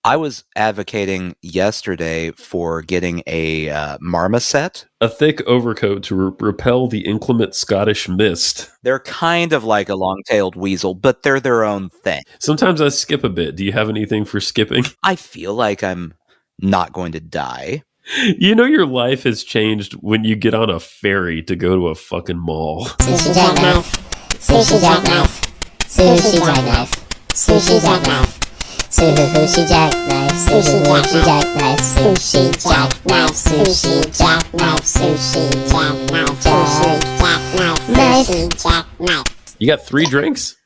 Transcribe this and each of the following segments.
I was advocating yesterday for getting a Marmoset. A thick overcoat to repel the inclement Scottish mist. They're kind of like a long-tailed weasel, but they're their own thing. Sometimes I skip a bit. Do you have anything for skipping? I feel like I'm not going to die. You know your life has changed when you get on a ferry to go to a fucking mall. Sushi jackknife. Sushi jackknife. Sushi jackknife. Sushi jackknife. Sushi jackknife. Sushi jackknife. Sushi jackknife. Sushi jackknife. Sushi jackknife. Sushi jackknife. You got 3 drinks?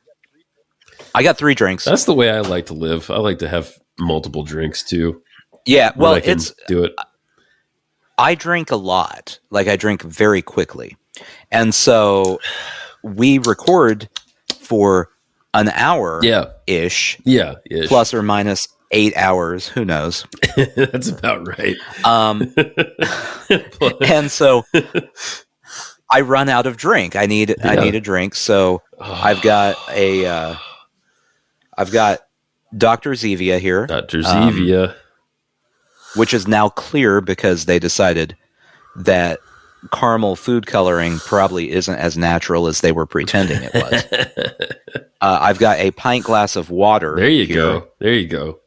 I got 3 drinks. That's the way I like to live. I like to have multiple drinks too. Yeah, well, I can do it. I drink a lot. Like, I drink very quickly. And so we record for an hour-ish. Yeah. Plus or minus 8 hours. Who knows? That's about right. And so I run out of drink. I need a drink. So I've got Dr. Zevia here. Dr. Zevia. Which is now clear because they decided that caramel food coloring probably isn't as natural as they were pretending it was. I've got a pint glass of water. There you go.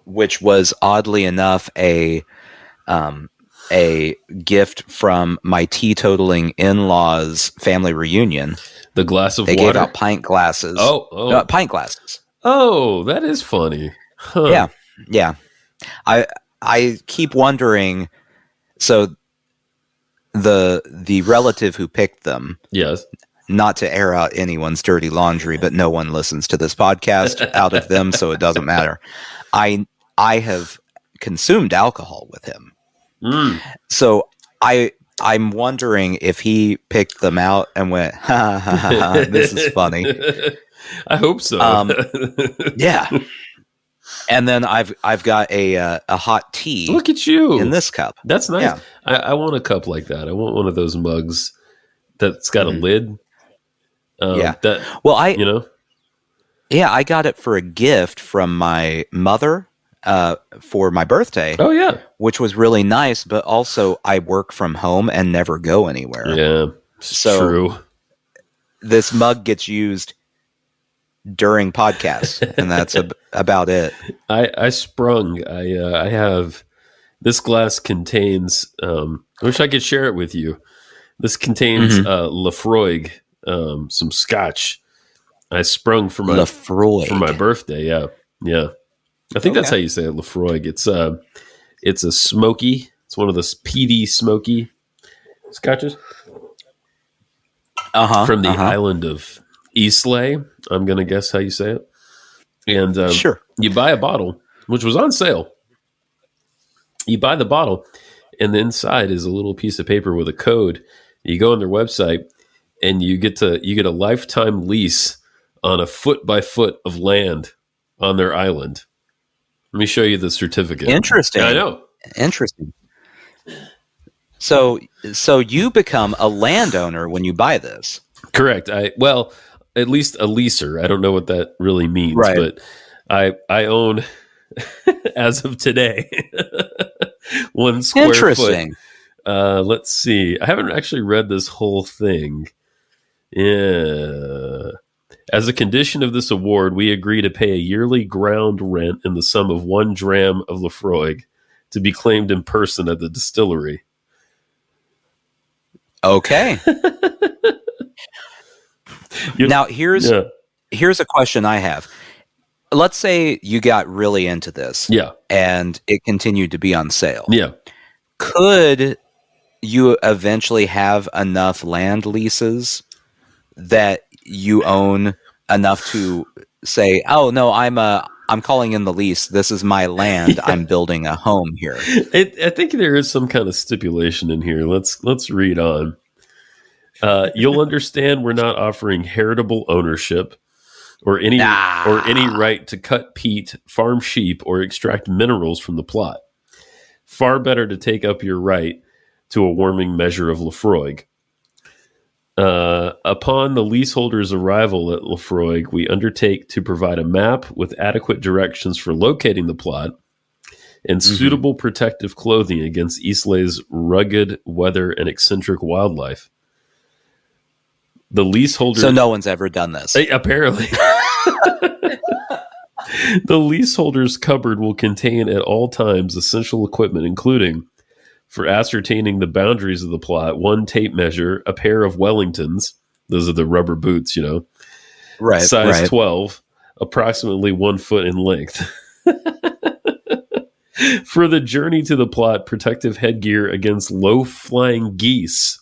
Which was oddly enough a gift from my teetotaling in-laws family reunion. The glass of water. They gave out pint glasses. Oh. Pint glasses. Oh, that is funny. Huh. Yeah. I keep wondering. So the relative who picked them. Yes. Not to air out anyone's dirty laundry, but no one listens to this podcast out of them, so it doesn't matter. I have consumed alcohol with him. So I'm wondering if he picked them out and went, ha, ha, ha, ha, this is funny. I hope so. Yeah. And then I've got a hot tea. Look at you in this cup. That's nice. Yeah. I want a cup like that. I want one of those mugs that's got a lid. Yeah. I got it for a gift from my mother for my birthday. Oh yeah, which was really nice. But also, I work from home and never go anywhere. Yeah, so true. This mug gets used during podcasts, and that's about it. I sprung. I have this glass contains. I wish I could share it with you. This contains Lafroig, some Scotch. I sprung for my birthday. Yeah. I think that's how you say it, Lafroig. It's a smoky. It's one of the peaty smoky Scotches. From the island of Islay, I'm going to guess how you say it. And sure. You buy a bottle, which was on sale. You buy the bottle, and the inside is a little piece of paper with a code. You go on their website, and you get a lifetime lease on a foot by foot of land on their island. Let me show you the certificate. Interesting. Yeah, I know. Interesting. So you become a landowner when you buy this. Correct. At least a leaser. I don't know what that really means, right. But I own, as of today, 1 square foot. Let's see. I haven't actually read this whole thing. Yeah. As a condition of this award, we agree to pay a yearly ground rent in the sum of 1 dram of Lafroig to be claimed in person at the distillery. Okay. Now, here's a question I have. Let's say you got really into this. Yeah. And it continued to be on sale. Yeah. Could you eventually have enough land leases that you own enough to say, "Oh no, I'm calling in the lease. This is my land. Yeah. I'm building a home here." I think there is some kind of stipulation in here. Let's read on. You'll understand we're not offering heritable ownership or any right to cut peat, farm sheep, or extract minerals from the plot. Far better to take up your right to a warming measure of Lafroig. Upon the leaseholder's arrival at Lefroy, we undertake to provide a map with adequate directions for locating the plot and suitable protective clothing against Islay's rugged weather and eccentric wildlife. The leaseholder... So no one's ever done this. Apparently. The leaseholder's cupboard will contain at all times essential equipment, including, for ascertaining the boundaries of the plot, 1 tape measure, a pair of Wellingtons, those are the rubber boots, Right, size 12, approximately 1 foot in length. For the journey to the plot, protective headgear against low-flying geese.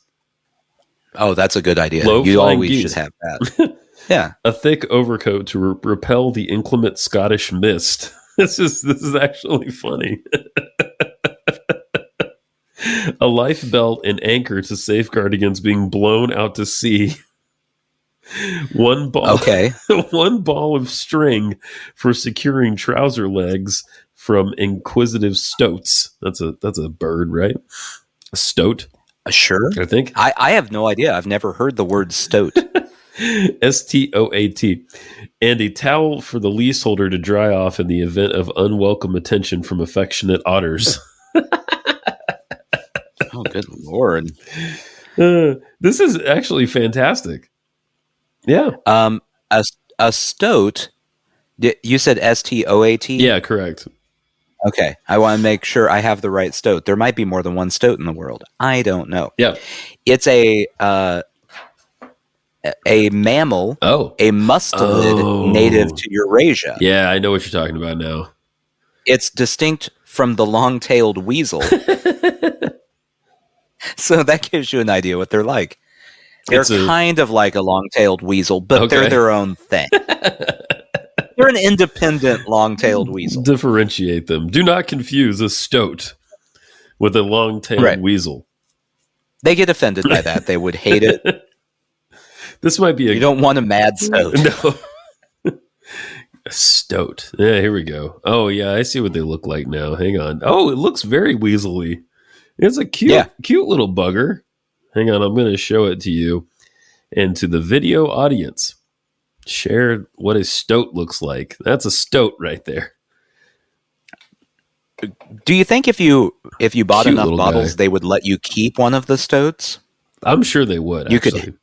Oh, that's a good idea. Low-flying You always geese. should have that. Yeah. A thick overcoat to repel the inclement Scottish mist. This is actually funny. A life belt and anchor to safeguard against being blown out to sea. 1 ball. Okay. 1 ball of string for securing trouser legs from inquisitive stoats. That's a bird, right? A stoat. Sure. I think. I have no idea. I've never heard the word stoat. Stoat. And a towel for the leaseholder to dry off in the event of unwelcome attention from affectionate otters. Oh, good Lord. This is actually fantastic. Yeah. A stoat, you said STOAT? Yeah, correct. Okay. I want to make sure I have the right stoat. There might be more than one stoat in the world. I don't know. Yeah. It's a mammal, a mustelid native to Eurasia. Yeah, I know what you're talking about now. It's distinct from the long-tailed weasel. So that gives you an idea what they're like. They're kind of like a long-tailed weasel, but they're their own thing. They're an independent long-tailed weasel. Differentiate them. Do not confuse a stoat with a long-tailed weasel. They get offended by that. They would hate it. This might be You don't want a mad stoat. No. A stoat. Yeah, here we go. Oh, yeah, I see what they look like now. Hang on. Oh, it looks very weaselly. It's a cute little bugger. Hang on, I'm going to show it to you and to the video audience. Share what a stoat looks like. That's a stoat right there. Do you think if you bought Cute enough little bottles, guy. they would let you keep one of the stoats? I'm sure they would. Actually.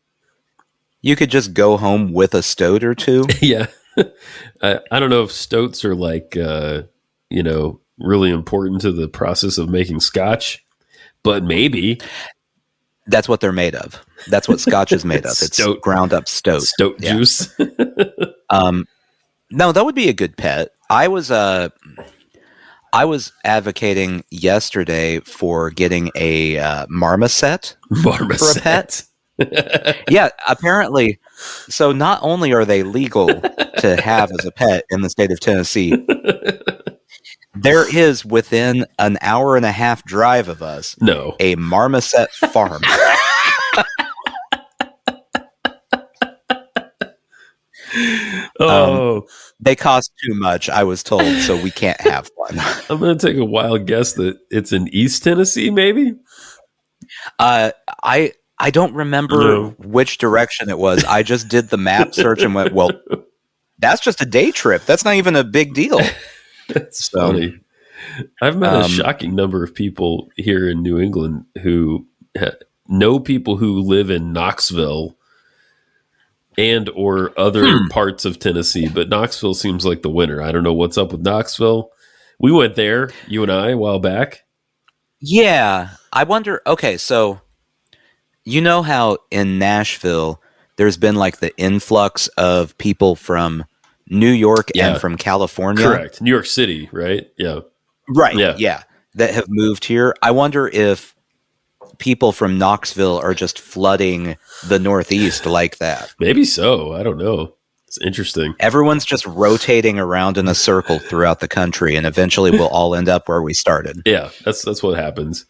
You could just go home with a stoat or two. Yeah. I don't know if stoats are like, really important to the process of making scotch, but maybe. That's what they're made of. That's what Scotch is made of. It's Stoat. ground up stoat. Stoat juice. No, that would be a good pet. I was advocating yesterday for getting a marmoset for a pet. Yeah, apparently. So not only are they legal to have as a pet in the state of Tennessee, there is within an hour and a half drive of us a marmoset farm. They cost too much, I was told, so we can't have one. I'm going to take a wild guess that it's in East Tennessee, maybe? I don't remember which direction it was. I just did the map search and went, well, that's just a day trip. That's not even a big deal. That's funny. I've met a shocking number of people here in New England who know people who live in Knoxville and or other parts of Tennessee, but Knoxville seems like the winner. I don't know what's up with Knoxville. We went there, you and I, a while back. Yeah. I wonder, okay, so you know how in Nashville there's been like the influx of people from New York and from California? Correct. New York City, right? Yeah. Right. Yeah. That have moved here. I wonder if people from Knoxville are just flooding the Northeast like that. Maybe so. I don't know. It's interesting. Everyone's just rotating around in a circle throughout the country, and eventually we'll all end up where we started. Yeah, that's what happens.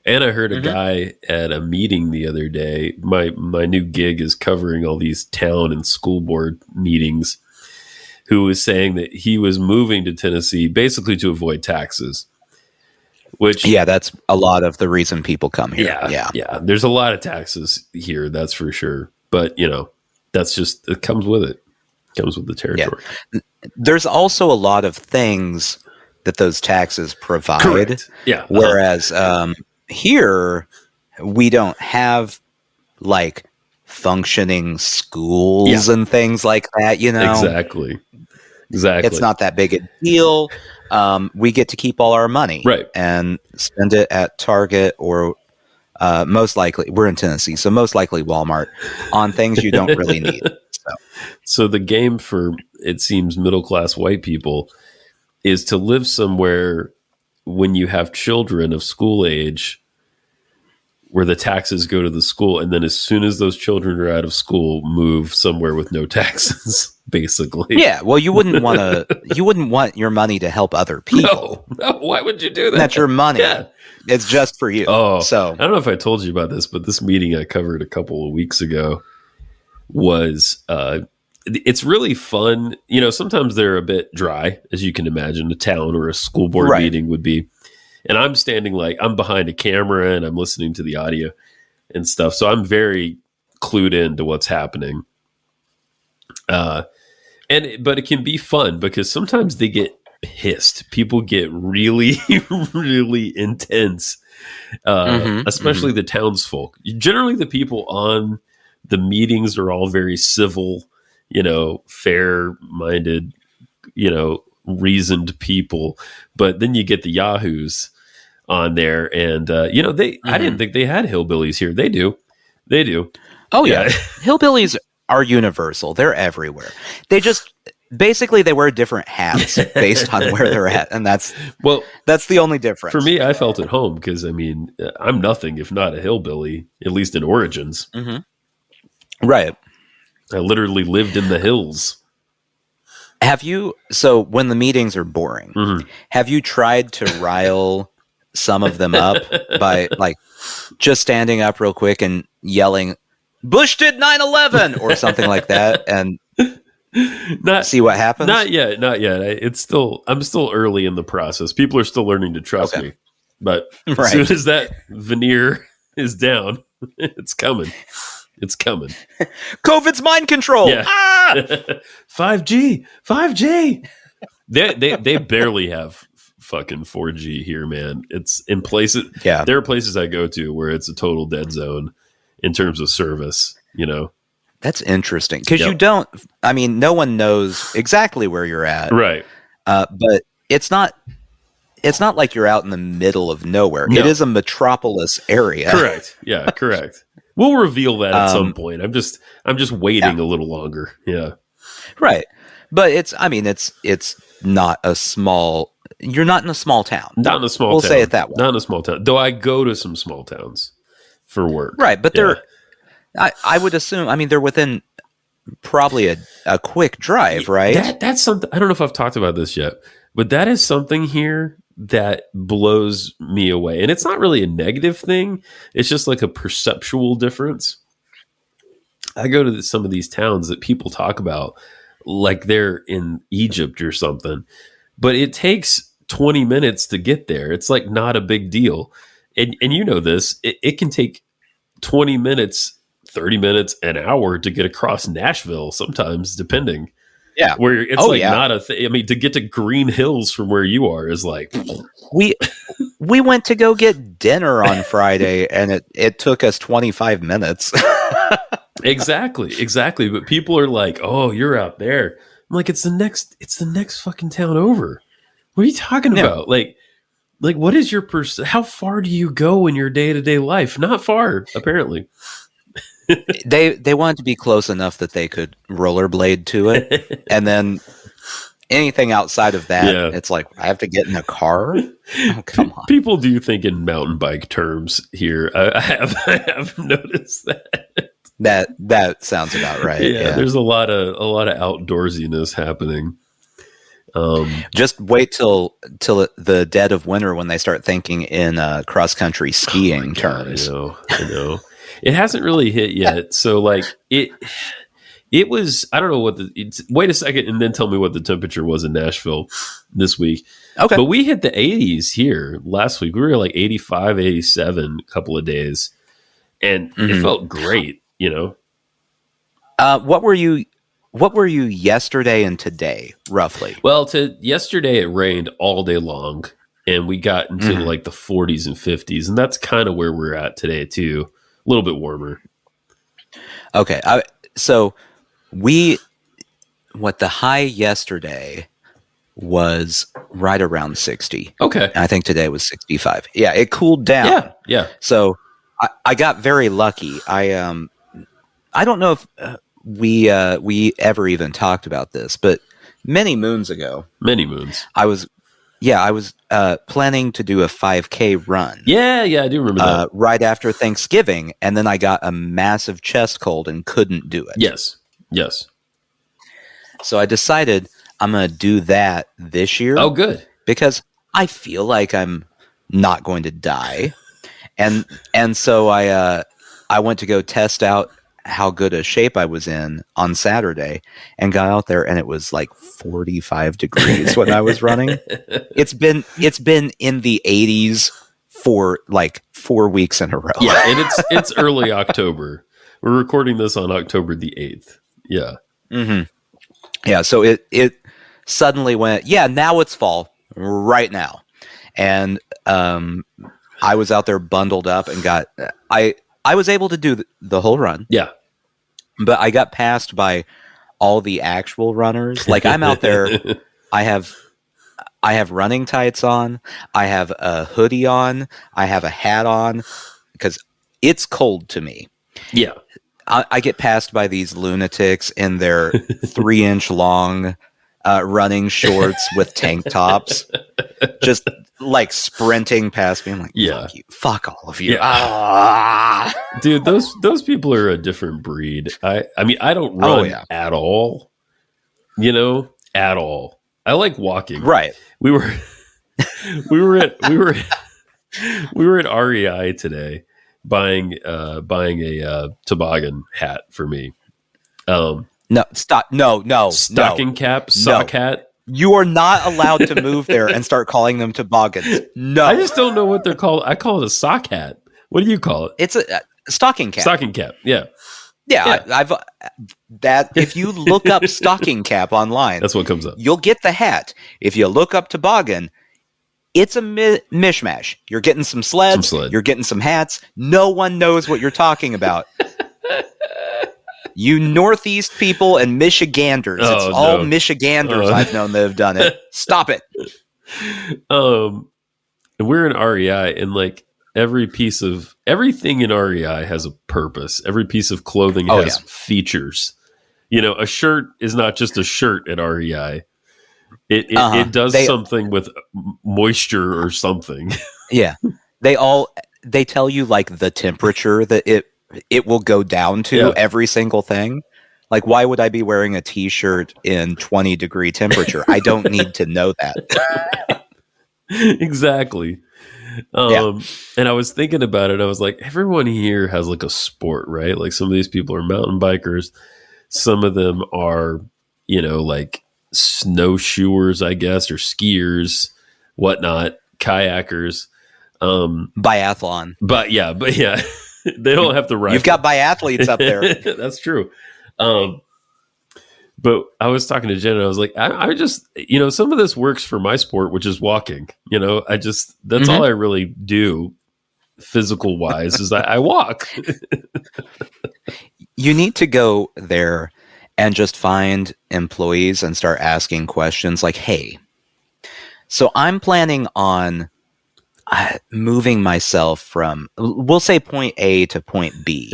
And I heard a guy at a meeting the other day. My new gig is covering all these town and school board meetings, who was saying that he was moving to Tennessee basically to avoid taxes. which that's a lot of the reason people come here. Yeah. There's a lot of taxes here, that's for sure. But that's just, it comes with it. It comes with the territory. Yeah. There's also a lot of things that those taxes provide. Correct. Yeah. Whereas here we don't have like functioning schools and things like that. Exactly. It's not that big a deal. We get to keep all our money, right, and spend it at Target or most likely, we're in Tennessee, so most likely Walmart on things you don't really need. So the game for, it seems, middle-class white people is to live somewhere when you have children of school age where the taxes go to the school, and then as soon as those children are out of school, move somewhere with no taxes, basically. Yeah, well, you wouldn't want your money to help other people. No, why would you do that? That's your money. Yeah. It's just for you. Oh, so I don't know if I told you about this, but this meeting I covered a couple of weeks ago was, it's really fun. Sometimes they're a bit dry, as you can imagine, a town or a school board meeting would be. And I'm standing I'm behind a camera and I'm listening to the audio and stuff. So I'm very clued into what's happening. But it can be fun because sometimes they get pissed. People get really, really intense, especially the townsfolk. Generally, the people on the meetings are all very civil, fair-minded, reasoned people. But then you get the yahoos on there, and I didn't think they had hillbillies here. They do. Oh yeah. Hillbillies are universal. They're everywhere. They just basically they wear different hats based on where they're at, and that's the only difference. For me, I felt at home because I'm nothing if not a hillbilly, at least in origins. Right. I literally lived in the hills. Have you? So when the meetings are boring, have you tried to rile some of them up by just standing up real quick and yelling, "Bush did 9/11" or something like that, and see what happens? Not yet. I'm still early in the process. People are still learning to trust me, but as soon as that veneer is down, it's coming. It's coming. COVID's mind control. Yeah. 5G. They barely have fucking 4G here, man. It's in places. Yeah. There are places I go to where it's a total dead zone in terms of service, That's interesting. Because you don't, no one knows exactly where you're at. Right. But it's not like you're out in the middle of nowhere. No. It is a metropolis area. Correct. Yeah, correct. We'll reveal that at some point. I'm just waiting a little longer. Yeah. Right. But it's not a small, you're not in a small town. Not in a small town. We'll say it that way. Not in a small town. Though I go to some small towns for work. Right. But I would assume, they're within probably a quick drive, right? That's something, I don't know if I've talked about this yet, but that is something here that blows me away. And it's not really a negative thing. It's just like a perceptual difference. I go to some of these towns that people talk about like they're in Egypt or something, but it takes 20 minutes to get there. It's like not a big deal. And this, it can take 20 minutes, 30 minutes, an hour to get across Nashville sometimes, depending. Yeah. Where it's not a thing. To get to Green Hills from where you are is like. We went to go get dinner on Friday and it took us 25 minutes. Exactly. But people are like, "Oh, you're out there." I'm like, it's the next fucking town over. What are you talking about? Like what is your how far do you go in your day-to-day life? Not far, apparently. They wanted to be close enough that they could rollerblade to it, and then anything outside of that, it's like I have to get in a car. Oh, come on! People do think in mountain bike terms here. I have noticed that. That sounds about right. Yeah, there's a lot of outdoorsiness happening. Just wait till the dead of winter when they start thinking in cross country skiing terms. I know. It hasn't really hit yet. So It was, I don't know wait a second and then tell me what the temperature was in Nashville this week. Okay. But we hit the 80s here last week. We were like 85, 87 a couple of days. And it felt great, you know? What were you yesterday and today, roughly? Well, yesterday it rained all day long. And we got into like the 40s and 50s. And that's kind of where we're at today, too. A little bit warmer. Okay. So the high yesterday was right around 60. Okay. And I think today was 65. Yeah, it cooled down. Yeah. So I got very lucky. I don't know if we ever even talked about this, but many moons ago, I was planning to do a 5K run. Yeah, I do remember that. Right after Thanksgiving, and then I got a massive chest cold and couldn't do it. Yes. So I decided I'm going to do that this year. Oh, good. Because I feel like I'm not going to die. And so I went to go test out how good a shape I was in on Saturday and got out there, and it was like 45 degrees when I was running. It's been in the 80s for like 4 weeks in a row. Yeah, and it's early October. We're recording this on October the 8th. Yeah. Mm-hmm. Yeah, so it suddenly went, now it's fall right now. And I was out there bundled up and I was able to do the whole run. Yeah. But I got passed by all the actual runners. Like, I'm out there, I have running tights on, I have a hoodie on, I have a hat on, because it's cold to me. Yeah. I get passed by these lunatics in their 3-inch long running shorts with tank tops, just like sprinting past me. I'm like, fuck you, fuck all of you. Yeah. Dude, those people are a different breed. I mean, I don't run at all, at all. I like walking. Right. We were at REI today buying a toboggan hat for me. No, stop. No. Stocking cap, sock hat. You are not allowed to move there and start calling them toboggans. No. I just don't know what they're called. I call it a sock hat. What do you call it? It's a stocking cap. Stocking cap. Yeah. Yeah. I've that. If you look up stocking cap online, that's what comes up. You'll get the hat. If you look up toboggan, it's a mishmash. You're getting some sleds. You're getting some hats. No one knows what you're talking about. You Northeast people and Michiganders. It's all Michiganders I've known that have done it. Stop it. We're in REI, and like everything in REI has a purpose. Every piece of clothing has features. A shirt is not just a shirt at REI. It does something with moisture or something. Yeah. They tell you like the temperature that it will go down to every single thing. Like, why would I be wearing a t-shirt in 20-degree temperature? I don't need to know that. Exactly. And I was thinking about it. I was like, everyone here has like a sport, right? Like, some of these people are mountain bikers. Some of them are, like snowshoers, I guess, or skiers, whatnot, kayakers, biathlon. But yeah. They don't have to ride. You've got biathletes up there. That's true. But I was talking to Jen and I was like, I just, some of this works for my sport, which is walking. That's all I really do physical wise is I walk. You need to go there and just find employees and start asking questions like, hey, so I'm planning on moving myself from, we'll say, point A to point B.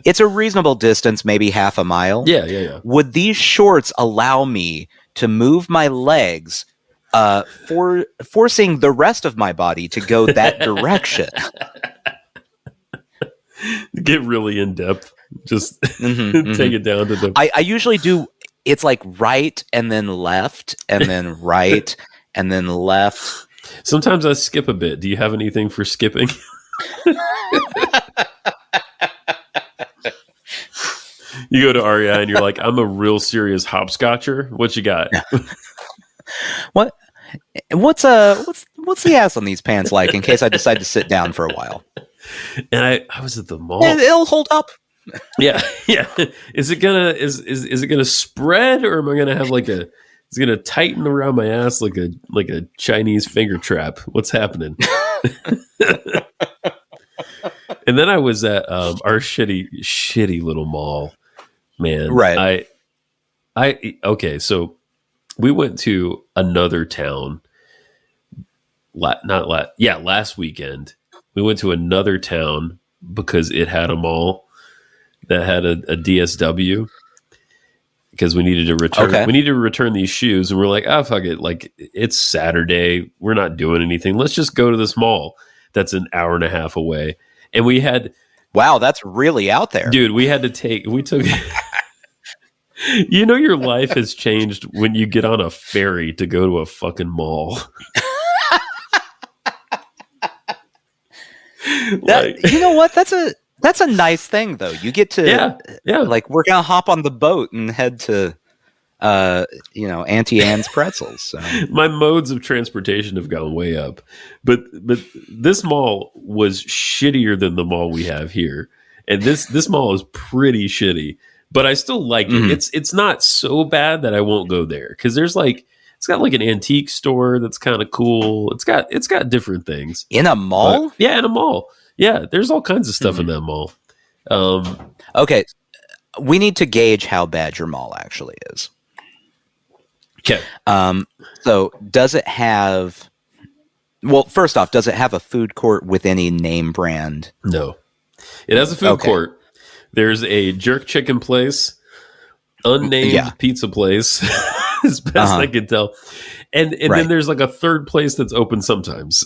It's a reasonable distance, maybe half a mile. Yeah. Would these shorts allow me to move my legs, forcing the rest of my body to go that direction? Get really in depth. Just take it down to the... I usually do, it's like right and then left and then right and then left. Sometimes I skip a bit. Do you have anything for skipping? You go to REI and you're like, I'm a real serious hopscotcher. What you got? What? What's the ass on these pants like? In case I decide to sit down for a while. And I was at the mall. It'll hold up. Yeah. Is it gonna spread, or am I gonna have like a? Is it gonna tighten around my ass like a Chinese finger trap? What's happening? And then I was at our shitty little mall, man. Right. So we went to another town. Last weekend we went to another town because it had a mall that had a DSW, because we needed to return. Okay. We needed to return these shoes, and we're like, fuck it. Like, it's Saturday. We're not doing anything. Let's just go to this mall that's an hour and a half away. And we had, wow, that's really out there, dude. We took. Your life has changed when you get on a ferry to go to a fucking mall. You know what? That's a nice thing, though. You get to, like, we're gonna hop on the boat and head to, Auntie Anne's Pretzels. So. My modes of transportation have gone way up, but this mall was shittier than the mall we have here, and this mall is pretty shitty. But I still like it. It's not so bad that I won't go there, because there's like, it's got like an antique store that's kind of cool. It's got different things in a mall. In a mall. Yeah, there's all kinds of stuff in that mall. Okay, we need to gauge how bad your mall actually is. Okay. So does it have? Well, first off, does it have a food court with any name brand? No, it has a food court. There's a jerk chicken place, unnamed pizza place, as best I can tell, and then there's like a third place that's open sometimes.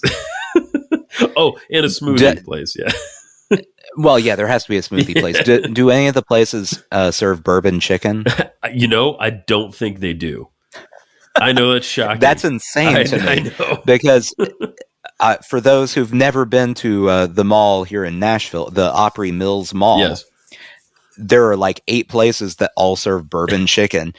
Oh, and a smoothie place, yeah. Well, yeah, there has to be a smoothie place. Do any of the places serve bourbon chicken? I don't think they do. I know that's shocking. That's insane to me. I know. Because for those who've never been to the mall here in Nashville, the Opry Mills Mall, yes. There are like 8 places that all serve bourbon chicken.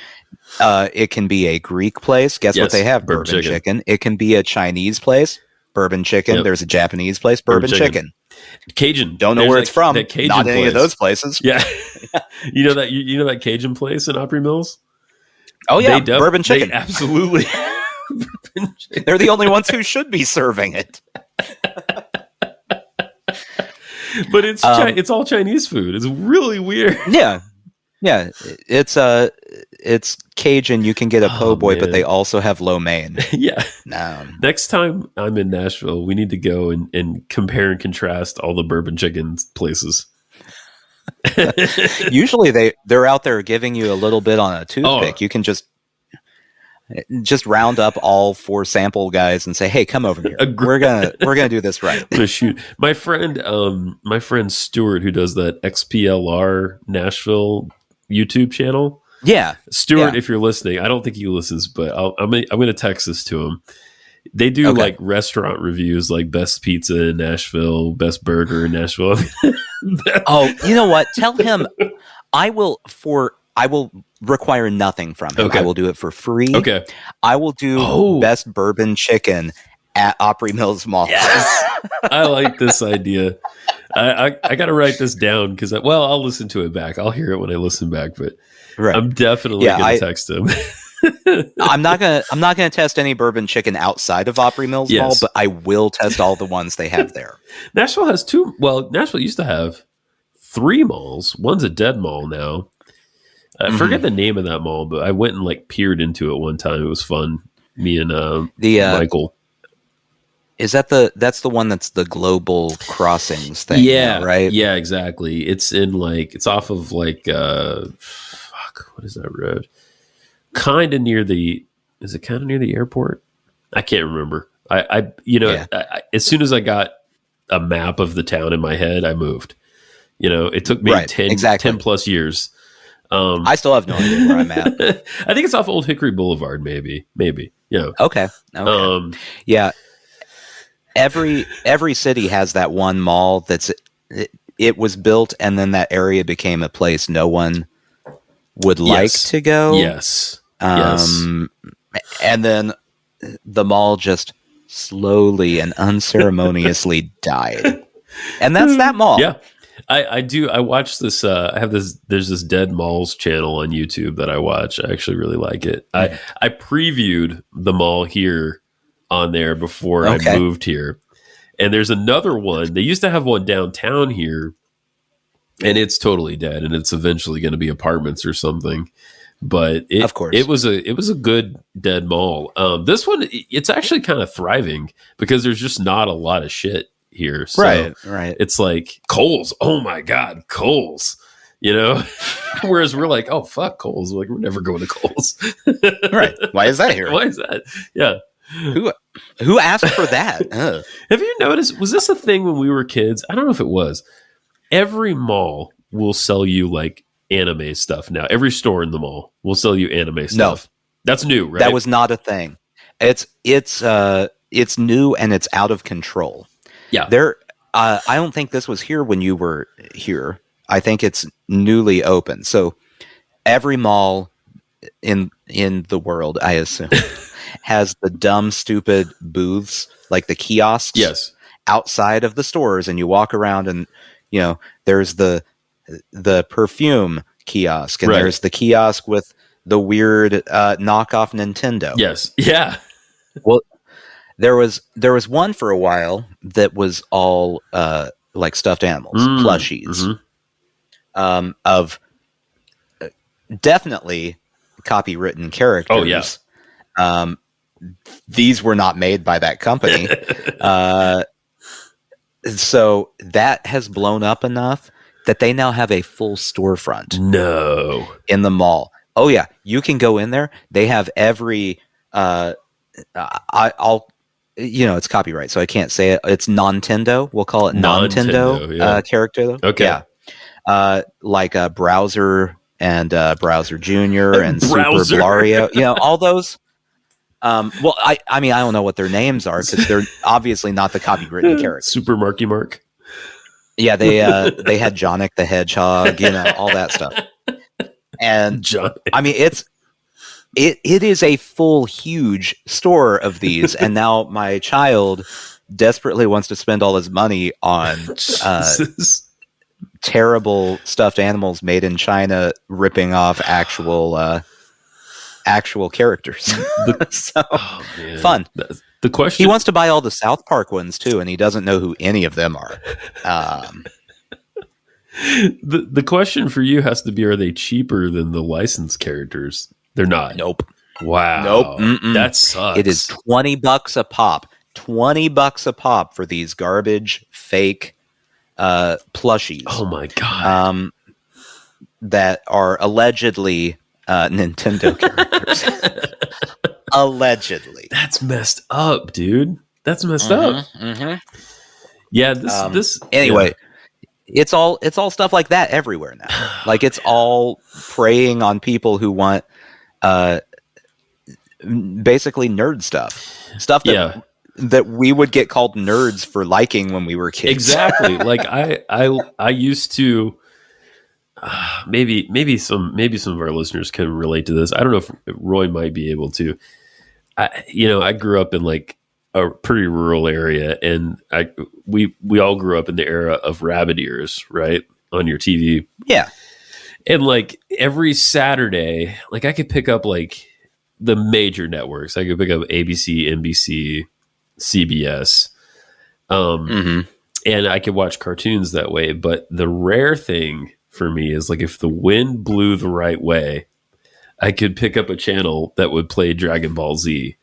It can be a Greek place. Guess what they have? Bourbon chicken. It can be a Chinese place. Bourbon chicken. Yep. There's a Japanese place. Bourbon chicken. Cajun. Don't know where it's from. Not any of those places. Yeah. You know that Cajun place in Opry Mills? Oh yeah, bourbon chicken. Absolutely. They're the only ones who should be serving it. But it's all Chinese food. It's really weird. Yeah. It's Cajun. You can get a po' boy, but they also have lo mein. Yeah. No. Next time I'm in Nashville, we need to go and compare and contrast all the bourbon chicken places. Usually they're out there giving you a little bit on a toothpick. You can just round up all 4 sample guys and say, "Hey, come over here. We're gonna do this right." Shoot, my friend Stuart, who does that XPLR Nashville YouTube channel. Yeah, Stuart, if you're listening, I don't think he listens, but I'm gonna text this to him. They do like restaurant reviews, like best pizza in Nashville, best burger in Nashville. Oh, you know what? Tell him I will require nothing from him. Okay. I will do it for free. Okay. I will do best bourbon chicken at Opry Mills Mall. Yes. I like this idea. I got to write this down because I'll listen to it back. I'll hear it when I listen back, but I'm definitely going to text him. I'm not gonna test any bourbon chicken outside of Opry Mills Mall, but I will test all the ones they have there. Nashville has 2. Well, Nashville used to have 3 malls. One's a dead mall now. I forget the name of that mall, but I went and like peered into it one time. It was fun. Me and Michael. Is that's the one that's the Global Crossings thing? Yeah, now, right. Yeah, exactly. It's in it's off of what is that road? Kind of near is it kind of near the airport? I can't remember. I as soon as I got a map of the town in my head, I moved. It took me 10 plus years. I still have no idea where I'm at. I think it's off Old Hickory Boulevard, maybe. Yeah. Okay. Yeah. Every city has that one mall it was built, and then that area became a place no one would like to go. Yes. Yes. And then the mall just slowly and unceremoniously died. And that's that mall. Yeah. I do. I watch this. I have this. There's this Dead Malls channel on YouTube that I watch. I actually really like it. I previewed the mall here on there before I moved here. And there's another one. They used to have one downtown here, and it's totally dead. And it's eventually going to be apartments or something. But of course, it was a good dead mall. This one, it's actually kind of thriving because there's just not a lot of shit here. So right. It's like Kohl's. Oh my God, Kohl's. You know, whereas we're like, oh fuck Kohl's. Like we're never going to Kohl's. Right? Why is that here? Why is that? Yeah. Who asked for that? Have you noticed? Was this a thing when we were kids? I don't know if it was. Every mall will sell you like anime stuff now. Every store in the mall will sell you anime stuff. No, that's new, right? That was not a thing. It's new and it's out of control. Yeah. I don't think this was here when you were here. I think it's newly open. So every mall in the world, I assume, has the dumb, stupid booths, like the kiosks, outside of the stores, and you walk around, and there's the perfume kiosk, and there's the kiosk with the weird knockoff Nintendo. Yes, yeah. Well, there was one for a while that was all like stuffed animals, plushies, of definitely copywritten characters. Oh yeah. These were not made by that company. So that has blown up enough that they now have a full storefront. No. In the mall. Oh yeah. You can go in there. They have every, it's copyright, so I can't say it. It's Nintendo. We'll call it Nintendo character. Though. Okay. Yeah. Like Browser and Browser Jr. and Super Mario. All those. Well, I mean, I don't know what their names are because they're obviously not the copywritten characters. Super Marky Mark. Yeah, they had Jonic the Hedgehog, all that stuff. And I mean, it is a full, huge store of these. And now my child desperately wants to spend all his money on terrible stuffed animals made in China, ripping off actual characters. Fun. The question, he wants to buy all the South Park ones too, and he doesn't know who any of them are. The question for you has to be: are they cheaper than the licensed characters? They're not. Nope. Wow. Nope. Mm-mm. That sucks. It is $20 a pop. $20 a pop for these garbage fake plushies. Oh my God. That are allegedly Nintendo characters. Allegedly. That's messed up, dude. That's messed up. Mm-hmm. Yeah, this anyway, it's all stuff like that everywhere now. Like it's all preying on people who want basically nerd stuff that we would get called nerds for liking when we were kids. Exactly. Like I used to maybe some of our listeners can relate to this. I don't know if Roy might be able to. I grew up in like a pretty rural area, and we all grew up in the era of rabbit ears, right, on your TV. Yeah. And like every Saturday, like I could pick up like the major networks. I could pick up ABC, NBC, CBS, and I could watch cartoons that way. But the rare thing for me is like if the wind blew the right way, I could pick up a channel that would play Dragon Ball Z.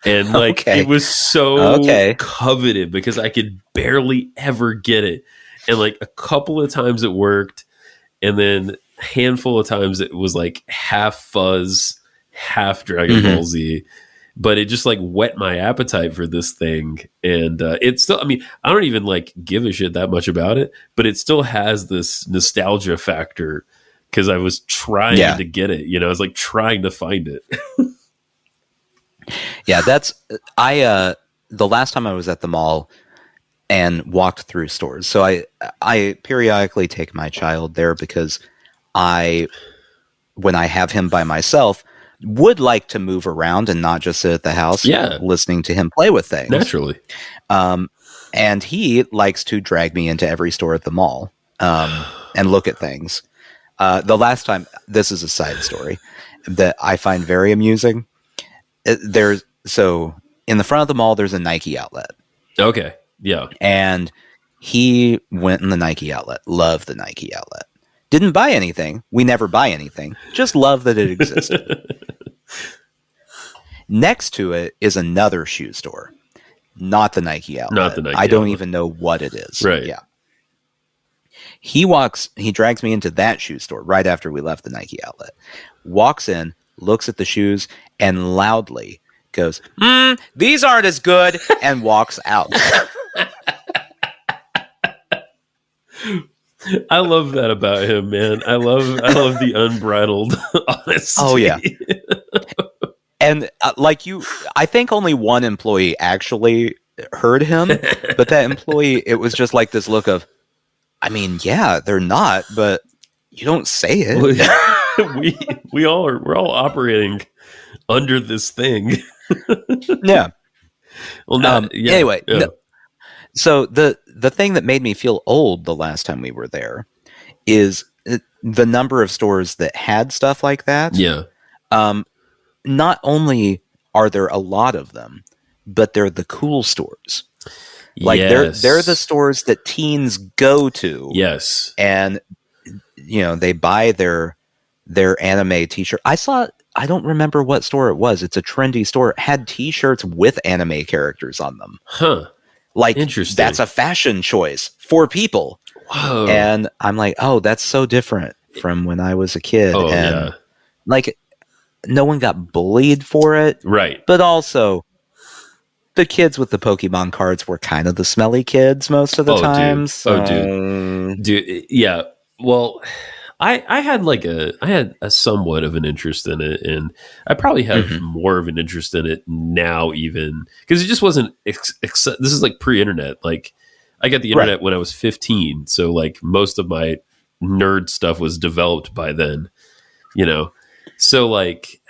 And like it was so coveted because I could barely ever get it. And like a couple of times it worked, and then a handful of times it was like half Fuzz, half Dragon Ball Z. But it just like whet my appetite for this thing. And it's still, I mean, I don't even like give a shit that much about it, but it still has this nostalgia factor because I was trying to get it. I was like trying to find it. Yeah, that's the last time I was at the mall and walked through stores. So I periodically take my child there because I when I have him by myself, would like to move around and not just sit at the house listening to him play with things. Naturally. And he likes to drag me into every store at the mall and look at things. The last time, this is a side story that I find very amusing. So in the front of the mall, there's a Nike outlet. Okay. Yeah. And he went in the Nike outlet, loved the Nike outlet. Didn't buy anything. We never buy anything. Just love that it existed. Next to it is another shoe store. Not the Nike outlet. Not the Nike I don't outlet. even know what it is. Right. Yeah. He drags me into that shoe store right after we left the Nike outlet. Walks in, looks at the shoes, and loudly goes, these aren't as good, and walks out. I love that about him, man. I love the unbridled honesty. Oh, yeah. And I think only one employee actually heard him, but that employee, it was just like this look of, I mean, yeah, they're not, but you don't say it. we're all operating under this thing. Yeah. Well, anyway, yeah. So the thing that made me feel old the last time we were there is the number of stores that had stuff like that. Yeah. Not only are there a lot of them, but they're the cool stores. Like yes. they're the stores that teens go to. Yes. And they buy their anime t-shirt. I don't remember what store it was. It's a trendy store. It had t-shirts with anime characters on them. Huh. Like, interesting. That's a fashion choice for people. Whoa. And I'm like, oh, that's so different from when I was a kid. Oh, and yeah. like, no one got bullied for it. Right. But also, the kids with the Pokemon cards were kind of the smelly kids most of the time. Dude. So... Dude. Yeah. Well, I had a somewhat of an interest in it, and I probably have more of an interest in it now, even because it just wasn't. This is like pre-internet. Like, I got the internet when I was 15, so like most of my nerd stuff was developed by then. So like,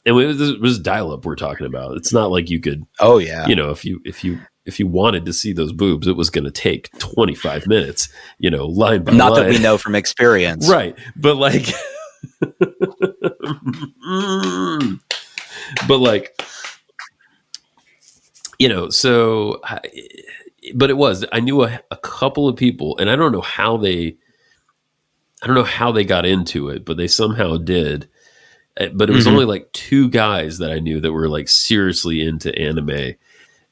and it was dial-up we're talking about. It's not like you could. Oh yeah. If you wanted to see those boobs, it was going to take 25 minutes, line by line. Not that we know from experience. Right. But like, so, but it was, I knew a couple of people, and I don't know how they got into it, but they somehow did. But it was only like two guys that I knew that were like seriously into anime.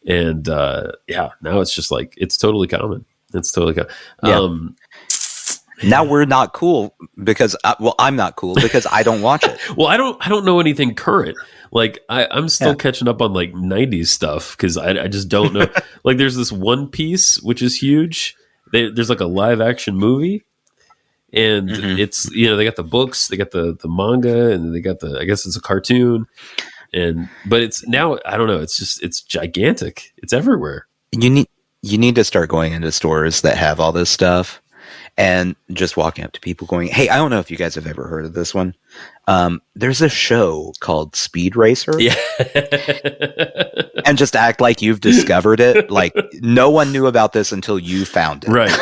And now it's just like, it's totally common. It's totally common. Yeah. Now we're not cool because I'm not cool because I don't watch it. Well, I don't know anything current. Like I'm still catching up on like 90s stuff because I just don't know. Like there's this One Piece, which is huge. There's like a live action movie. And it's, they got the books, they got the manga, and they got I guess it's a cartoon. But it's now, I don't know, it's gigantic. It's everywhere. You need to start going into stores that have all this stuff and just walking up to people going, hey, I don't know if you guys have ever heard of this one. There's a show called Speed Racer. Yeah. And just act like you've discovered it. Like no one knew about this until you found it. Right.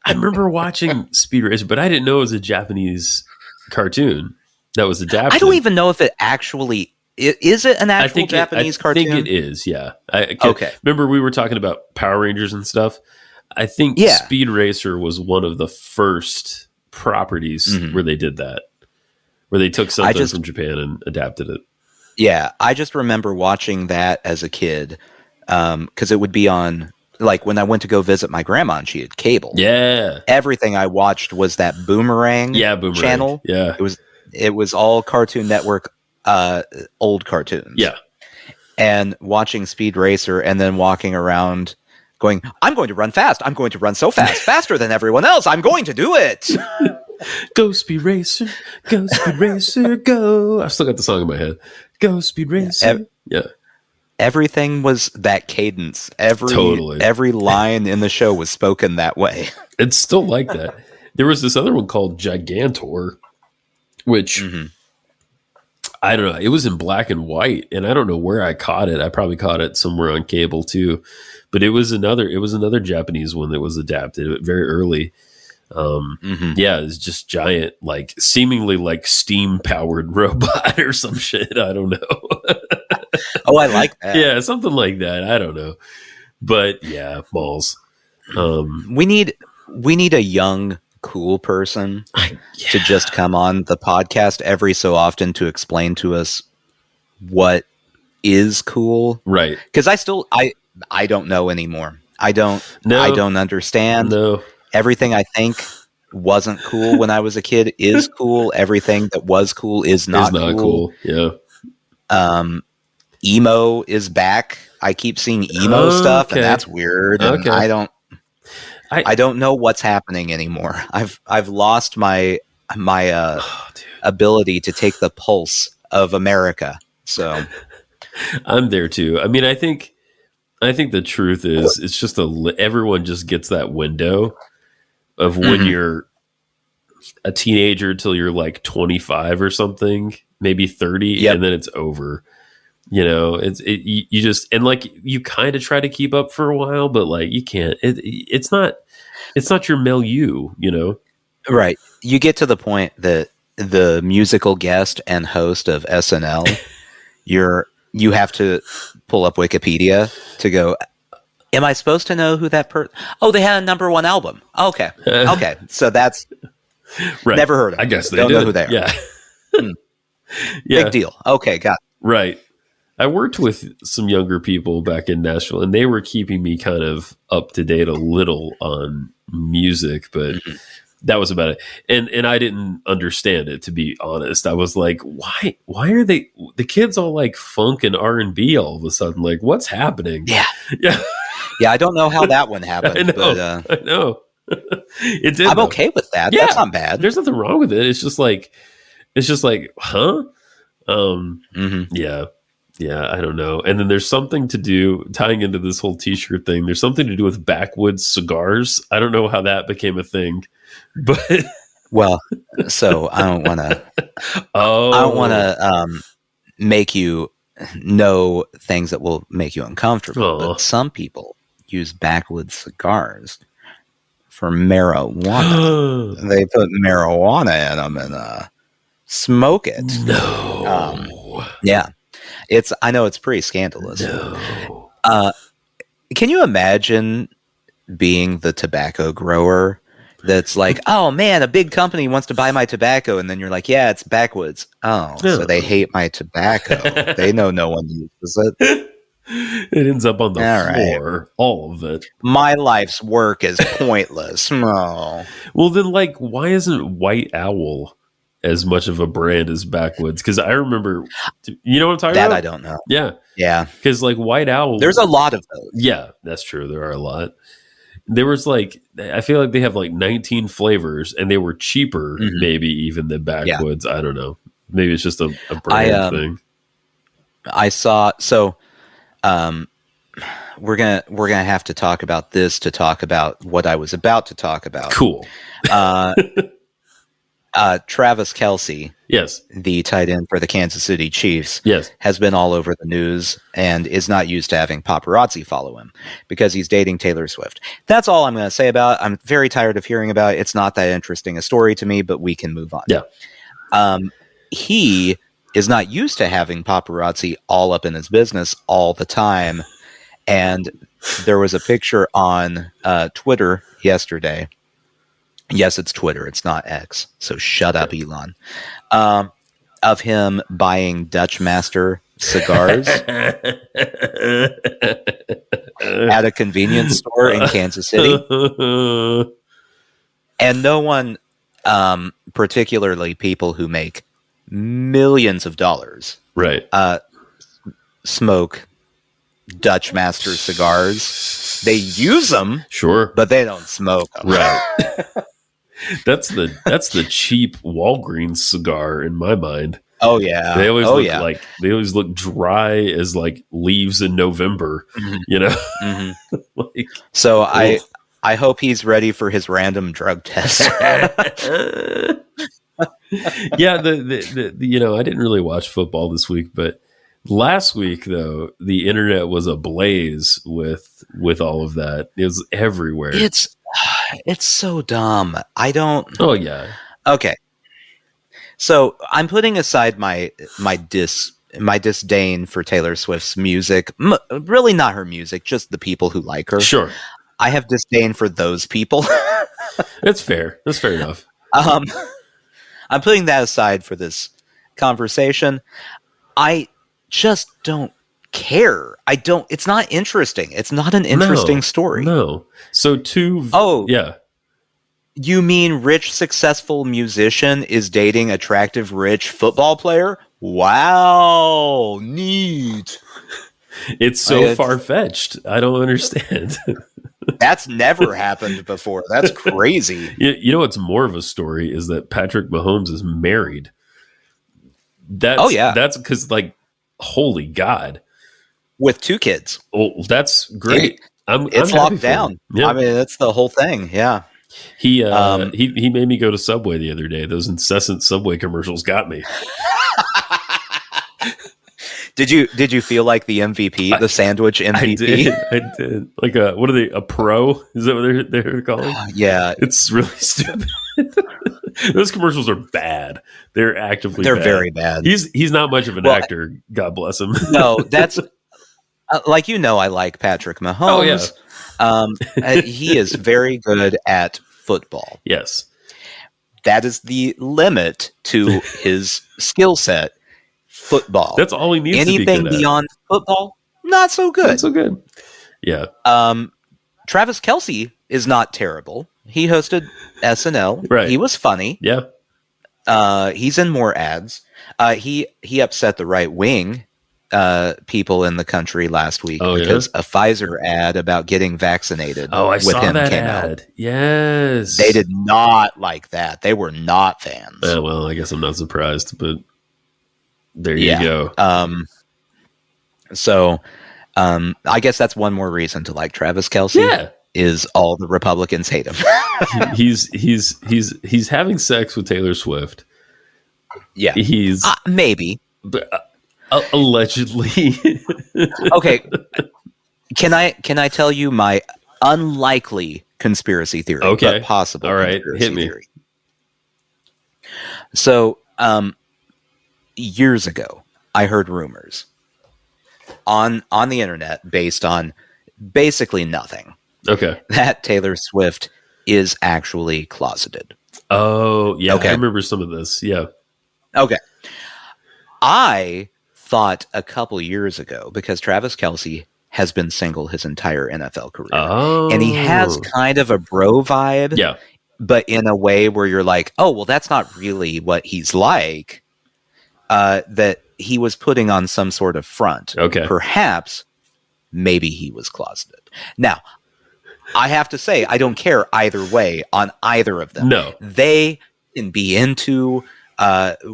I remember watching Speed Racer, but I didn't know it was a Japanese cartoon that was adapted. I don't even know if it actually is it an actual Japanese cartoon? I think it is, yeah. Okay. Remember we were talking about Power Rangers and stuff? I think Speed Racer was one of the first properties where they did that, where they took something from Japan and adapted it. Yeah, I just remember watching that as a kid because it would be on, like when I went to go visit my grandma and she had cable. Yeah. Everything I watched was that Boomerang, channel. Yeah. It was all Cartoon Network old cartoons. Yeah. And watching Speed Racer and then walking around going, I'm going to run fast. I'm going to run so fast, faster than everyone else. I'm going to do it. Go Speed Racer, go Speed Racer, go. I still got the song in my head. Go Speed Racer. Yeah. Everything was that cadence. Every line in the show was spoken that way. It's still like that. There was this other one called Gigantor, which I don't know. It was in black and white, and I don't know where I caught it. I probably caught it somewhere on cable too, but it was another Japanese one that was adapted very early. Yeah, it's just giant, like seemingly like steam powered robot or some shit. I don't know. Oh, I like that. Yeah, something like that. I don't know, but yeah, balls. We need a young, cool person to just come on the podcast every so often to explain to us what is cool, right? Because I don't know anymore. I don't understand. No. Everything I think wasn't cool when I was a kid is cool. Everything that was cool is not cool. Yeah. Emo is back. I keep seeing emo stuff, and that's weird. And I don't know what's happening anymore. I've lost my ability to take the pulse of America. So I'm there too. I mean, I think the truth is it's just everyone just gets that window of when you're a teenager till you're like 25 or something, maybe 30, and then it's over. You know, you just, and like you kind of try to keep up for a while, but like you can't. It's not your milieu, you know. Right. You get to the point that the musical guest and host of SNL, you have to pull up Wikipedia to go, am I supposed to know who that person? Oh, they had a number one album. Okay. Okay. So that's right. Never heard of them. I guess they don't did. know who they are. Yeah. Yeah. Big deal. Okay. Got it. Right. I worked with some younger people back in Nashville, and they were keeping me kind of up to date a little on music, but that was about it. And I didn't understand it, to be honest. I was like, why are the kids all like funk and R&B all of a sudden? Like, what's happening? Yeah. Yeah. Yeah. I don't know how that one happened. I know. It did. I'm okay with that. Yeah, that's not bad. There's nothing wrong with it. It's just like, huh? Yeah. Yeah, I don't know. And then there's something to do, tying into this whole t-shirt thing, there's something to do with backwoods cigars. I don't know how that became a thing, but well, so I don't want to make you know things that will make you uncomfortable, but some people use backwoods cigars for marijuana. They put marijuana in them and smoke it. No. Yeah. I know it's pretty scandalous. No. Can you imagine being the tobacco grower that's like, oh man, a big company wants to buy my tobacco, and then you're like, yeah, it's backwoods. Oh, so they hate my tobacco. They know no one uses it. It ends up on the floor, all of it. My life's work is pointless. No. Well, then, like, why isn't White Owl as much of a brand as backwoods? Because I remember, you know what I'm talking about? That I don't know. Yeah. Yeah. Because like White Owl. There's a lot of those. Yeah, that's true. There are a lot. There was like, I feel like they have like 19 flavors and they were cheaper maybe even than backwoods. Yeah. I don't know. Maybe it's just a brand thing. I saw, so we're gonna have to talk about this to talk about what I was about to talk about. Cool. Travis Kelce, yes, the tight end for the Kansas City Chiefs, yes, has been all over the news and is not used to having paparazzi follow him because he's dating Taylor Swift. That's all I'm going to say about it. I'm very tired of hearing about it. It's not that interesting a story to me, but we can move on. Yeah. He is not used to having paparazzi all up in his business all the time. And there was a picture on Twitter yesterday. Yes, it's Twitter. It's not X. So shut up, Elon. Of him buying Dutch Master cigars at a convenience store in Kansas City. And no one, particularly people who make millions of dollars, right, smoke Dutch Master cigars. They use them, sure, but they don't smoke them. Right. That's the cheap Walgreens cigar in my mind. Oh yeah, they always look like they always look dry as like leaves in November. You know, like, so oof. I hope he's ready for his random drug test. Yeah, I didn't really watch football this week, but last week though, the internet was ablaze with all of that. It was everywhere. It's so dumb. I don't. Oh yeah. Okay. So I'm putting aside my disdain for Taylor Swift's music. Really not her music, just the people who like her. Sure. I have disdain for those people. That's fair. That's fair enough. I'm putting that aside for this conversation. I just don't care. It's not interesting. It's not an interesting story. No. So yeah. You mean rich, successful musician is dating attractive, rich football player? Wow, neat. It's so far-fetched. I don't understand. That's never happened before. That's crazy. You know what's more of a story is that Patrick Mahomes is married. That's because, like, holy God. With 2 kids. Oh, that's great. It's I'm locked down. Yeah. I mean, that's the whole thing. Yeah. He made me go to Subway the other day. Those incessant Subway commercials got me. Did you feel like the MVP, the sandwich MVP? I did. Like what are they? A pro? Is that what they're calling? Yeah, it's really stupid. Those commercials are bad. They're actively. They're bad. very bad. He's not much of an actor. God bless him. No, that's like I like Patrick Mahomes. Oh yeah. He is very good at football. Yes, that is the limit to his skill set. Football. That's all he needs. Anything to be good beyond football, not so good. Not so good. Yeah. Travis Kelce is not terrible. He hosted SNL. Right. He was funny. Yeah. He's in more ads. He upset the right wing people in the country last week because a Pfizer ad about getting vaccinated. Oh, I saw that came ad. Out. Yes. They did not like that. They were not fans. Well, I guess I'm not surprised, but there you go. So I guess that's one more reason to like Travis Kelce. Yeah. Is all the Republicans hate him. he's having sex with Taylor Swift. Yeah. He's maybe. Allegedly. Okay. Can I tell you my unlikely conspiracy theory? Okay. But possible. All right. Hit me. Theory. So, years ago, I heard rumors on the internet based on basically nothing. Okay. That Taylor Swift is actually closeted. Oh, yeah. Okay. I remember some of this. Yeah. Okay. I thought a couple years ago, because Travis Kelce has been single his entire NFL career. Oh. And he has kind of a bro vibe. Yeah. But in a way where you're like, oh, well, that's not really what he's like. That he was putting on some sort of front. Okay. Perhaps, maybe he was closeted. Now, I have to say, I don't care either way on either of them. No. They can be into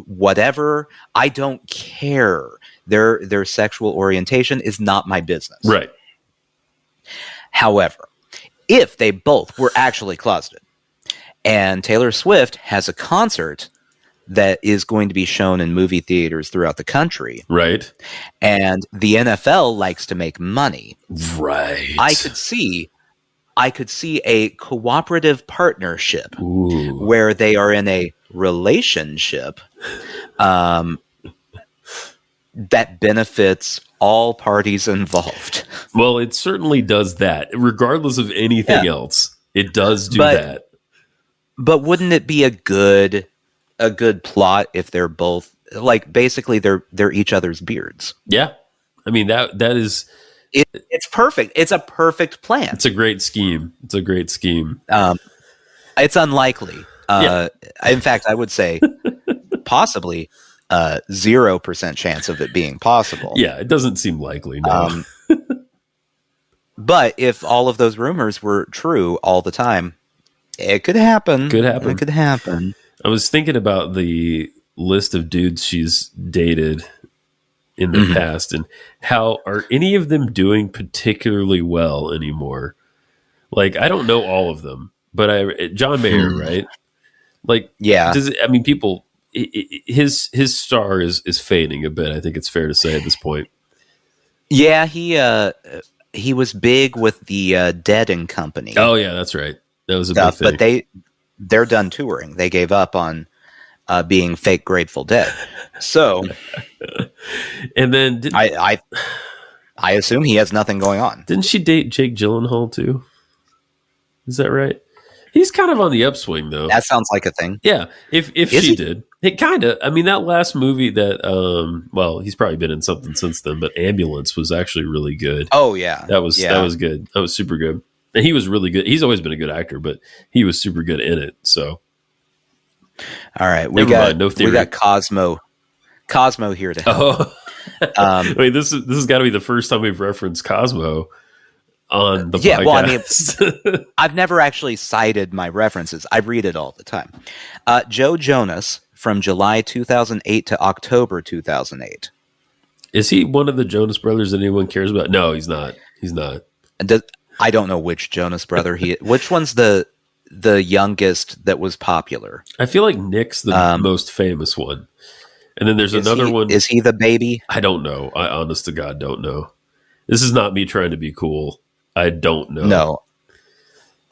whatever. I don't care. Their sexual orientation is not my business. Right. However, if they both were actually closeted and Taylor Swift has a concert that is going to be shown in movie theaters throughout the country. Right. And the NFL likes to make money. Right. I could see a cooperative partnership where they are in a relationship that benefits all parties involved. Well, it certainly does that. Regardless of anything else, it does do that. But wouldn't it be a good plot if they're both like basically they're each other's beards? Yeah. I mean that is it's perfect. It's a perfect plan. It's a great scheme. It's a great scheme. It's unlikely. In fact, I would say possibly 0% chance of it being possible. Yeah, it doesn't seem likely. No. But if all of those rumors were true all the time, it could happen. It could happen. I was thinking about the list of dudes she's dated in the past and how are any of them doing particularly well anymore? Like, I don't know all of them, but John Mayer, right? Like, yeah. people his star is fading a bit. I think it's fair to say at this point. Yeah, he was big with the Dead and Company. Oh yeah, that's right. That was a big thing. But they're done touring. They gave up on being fake Grateful Dead. So, and then I assume he has nothing going on. Didn't she date Jake Gyllenhaal too? Is that right? He's kind of on the upswing though. That sounds like a thing. Yeah, if she did, it kind of. I mean, that last movie that well, he's probably been in something since then, but Ambulance was actually really good. Oh yeah, that was good. That was super good, and he was really good. He's always been a good actor, but he was super good in it. So, all right, we got Cosmo here to help. Oh. Wait, this has got to be the first time we've referenced Cosmo on the podcast. Well, I mean, I've never actually cited my references. I read it all the time. Joe Jonas from July 2008 to October 2008. Is he one of the Jonas brothers that anyone cares about? No, he's not. He's not. I don't know which Jonas brother which one's the youngest that was popular. I feel like Nick's the most famous one. And then there's another one. Is he the baby? I don't know. I honest to God don't know. This is not me trying to be cool. I don't know. No.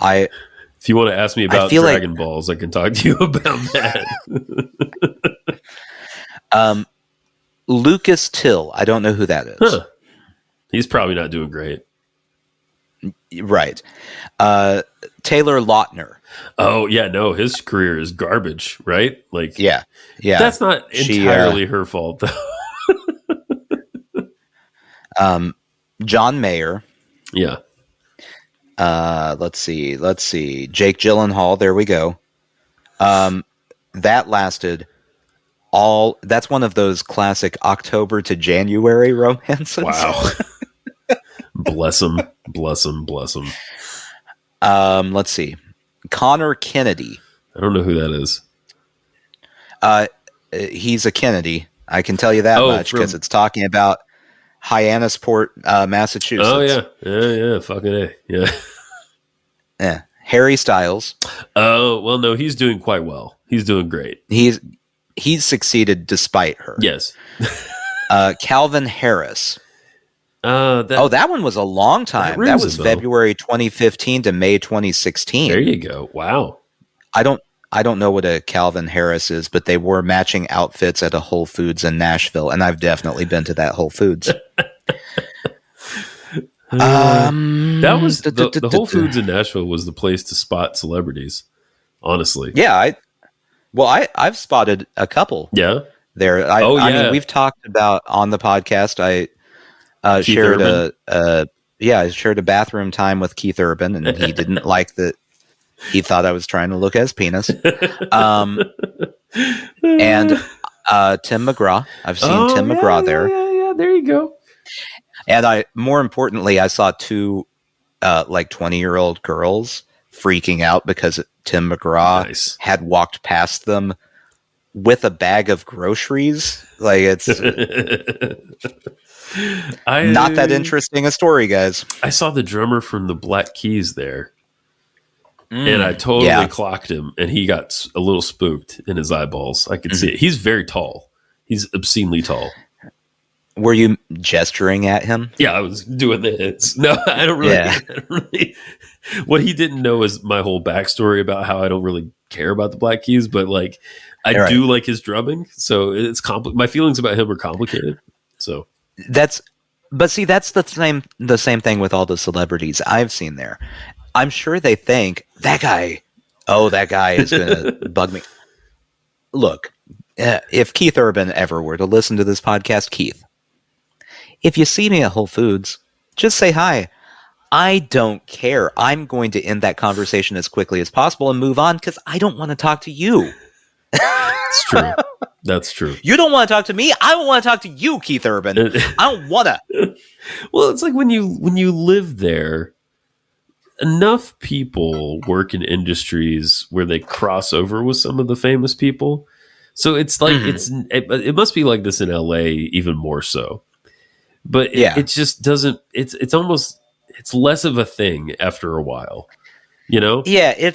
If you want to ask me about Dragon Balls, I can talk to you about that. Lucas Till. I don't know who that is. Huh. He's probably not doing great. Right. Taylor Lautner. Oh, yeah, no, his career is garbage, right? Like, yeah. That's not entirely her fault, though. John Mayer. Yeah. Let's see. Jake Gyllenhaal. There we go. That lasted that's one of those classic October to January romances. Wow. Bless him. Let's see. Connor Kennedy. I don't know who that is. He's a Kennedy. I can tell you that much because it's talking about Hyannisport, Massachusetts. Oh yeah. Fucking A. Yeah. Yeah. Harry Styles. Oh well, no, he's doing quite well. He's doing great. He's succeeded despite her. Yes. Calvin Harris. That one was a long time. That was February 2015 to May 2016. There you go. Wow. I don't know what a Calvin Harris is, but they wore matching outfits at a Whole Foods in Nashville, and I've definitely been to that Whole Foods. That was the Whole Foods in Nashville was the place to spot celebrities. Honestly, yeah. I've spotted a couple. Yeah, there. I mean, we've talked about on the podcast. I shared a bathroom time with Keith Urban, and he didn't like that. He thought I was trying to look at his penis. And Tim McGraw. I've seen Tim McGraw there. Yeah, there you go. And more importantly, I saw two 20-year-old girls freaking out because Tim McGraw had walked past them with a bag of groceries. Like, it's not that interesting a story, guys. I saw the drummer from the Black Keys there. And I totally clocked him, and he got a little spooked in his eyeballs. I could see it. He's very tall. He's obscenely tall. Were you gesturing at him? Yeah, I was doing the hits. No, I don't really. What he didn't know is my whole backstory about how I don't really care about the Black Keys, but like I do like his drumming. So it's my feelings about him are complicated. So that's the same thing with all the celebrities I've seen there. I'm sure they think that guy is going to bug me. Look, if Keith Urban ever were to listen to this podcast, Keith, if you see me at Whole Foods, just say hi. I don't care. I'm going to end that conversation as quickly as possible and move on because I don't want to talk to you. It's true. That's true. You don't want to talk to me. I don't want to talk to you, Keith Urban. I don't want to. Well, it's like when you live there, enough people work in industries where they cross over with some of the famous people. So it's like it must be like this in LA even more so. But it just doesn't. It's almost less of a thing after a while, you know. Yeah,